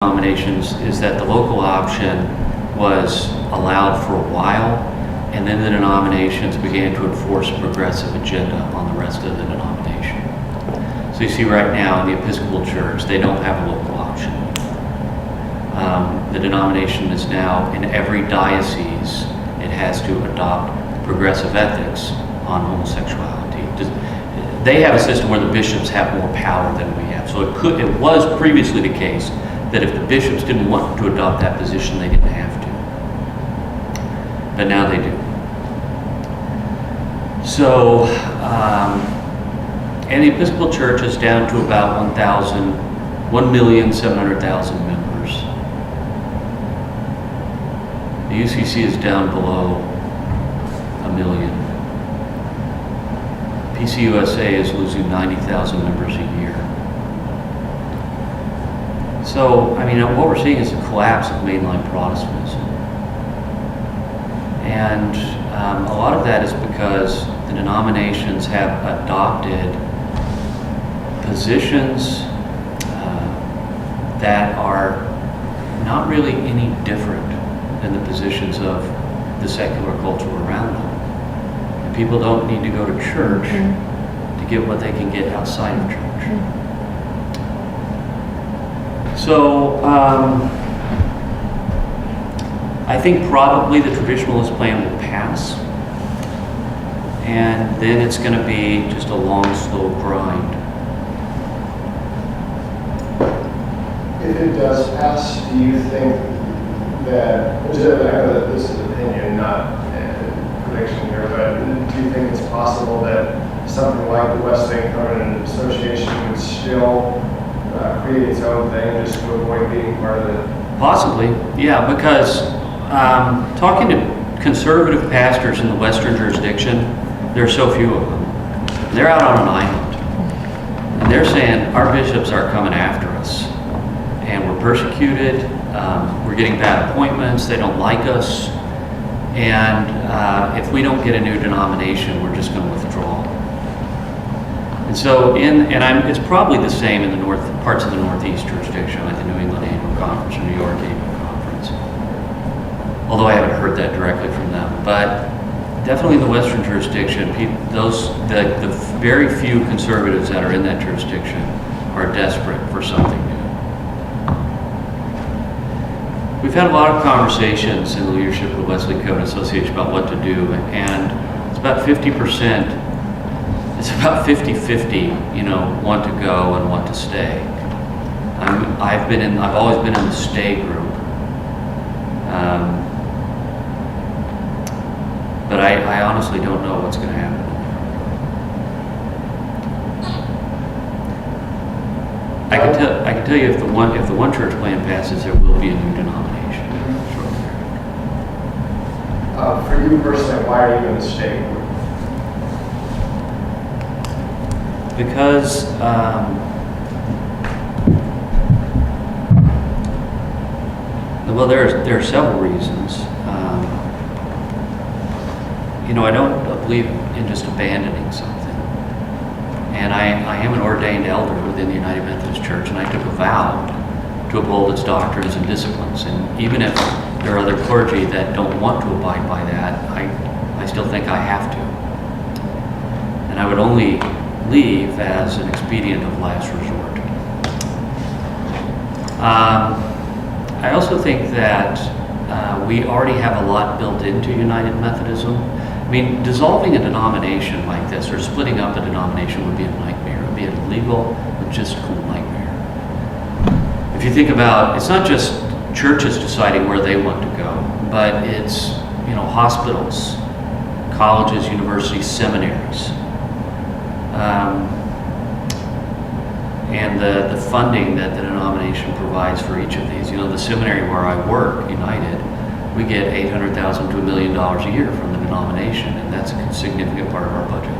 denominations is that the local option was allowed for a while, and then the denominations began to enforce a progressive agenda on the rest of the denomination. So you see right now in the Episcopal Church, they don't have a local option. The denomination is now, in every diocese, it has to adopt progressive ethics on homosexuality. They have a system where the bishops have more power than we have. So it was previously the case that if the bishops didn't want to adopt that position, they didn't have to. But now they do. So, and the Episcopal Church is down to about 1,700,000 members. The UCC is down below 1 million. PCUSA is losing 90,000 members a year. So, I mean, what we're seeing is a collapse of mainline Protestantism. And a lot of that is because the denominations have adopted positions that are not really any different than the positions of the secular culture around them. And people don't need to go to church to get what they can get outside of church. So, I think probably the traditionalist plan will pass, and then it's going to be just a long, slow grind. If it does pass, do you think that, I know that this is opinion, not prediction here, but do you think it's possible that something like the Wesleyan Covenant Association would still create its own thing just to avoid being part of it? Possibly, yeah, because talking to conservative pastors in the Western jurisdiction, there are so few of them. They're out on an island, and they're saying our bishops are coming after us, and we're persecuted, we're getting bad appointments, they don't like us, and if we don't get a new denomination, we're just going to withdraw. And so, it's probably the same in the parts of the Northeast jurisdiction, like the New England Annual Conference or New York Annual Conference. Although I haven't heard that directly from them, but definitely in the Western jurisdiction, the very few conservatives that are in that jurisdiction are desperate for something new. We've had a lot of conversations in the leadership of the Wesleyan Covenant Association about what to do, and it's about 50%. It's about 50-50, want to go and want to stay. I've always been in the stay group. But I honestly don't know what's going to happen. I can tell you if the one church plan passes, there will be a new denomination. For you personally, why are you in the stay group? Because well, there are several reasons. I don't believe in just abandoning something. And I am an ordained elder within the United Methodist Church, and I took a vow to uphold its doctrines and disciplines. And even if there are other clergy that don't want to abide by that, I still think I have to. And I would only leave as an expedient of last resort. I also think that we already have a lot built into United Methodism. I mean, dissolving a denomination like this or splitting up a denomination would be a nightmare. It would be a legal, logistical nightmare. If you think about, it's not just churches deciding where they want to go, but it's, hospitals, colleges, universities, seminaries. And the funding that the denomination provides for each of these. The seminary where I work, United, we get $800,000 to $1 million a year from the denomination, and that's a significant part of our budget.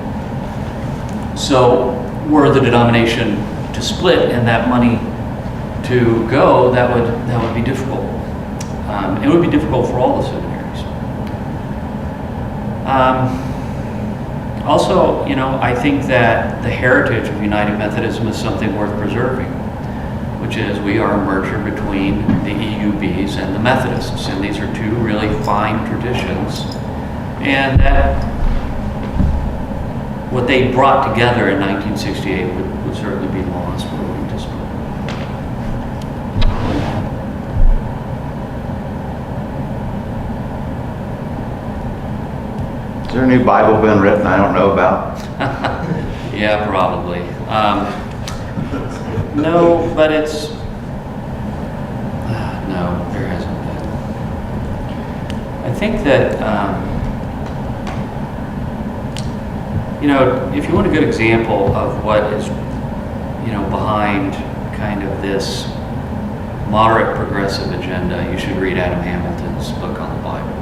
So, were the denomination to split and that money to go, that would be difficult. It would be difficult for all the seminaries. Also, I think that the heritage of United Methodism is something worth preserving. which is we are a merger between the EUBs and the Methodists, and these are two really fine traditions. And that what they brought together in 1968 would certainly be lost were we to split. Is there a new Bible been written I don't know about? Yeah, probably. No, but it's no, there hasn't been. I think that if you want a good example of what is behind kind of this moderate progressive agenda, you should read Adam Hamilton's book on the Bible,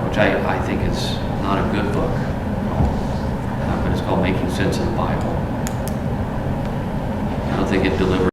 which I think is not a good book, but it's called Making Sense of the Bible. I don't think it delivers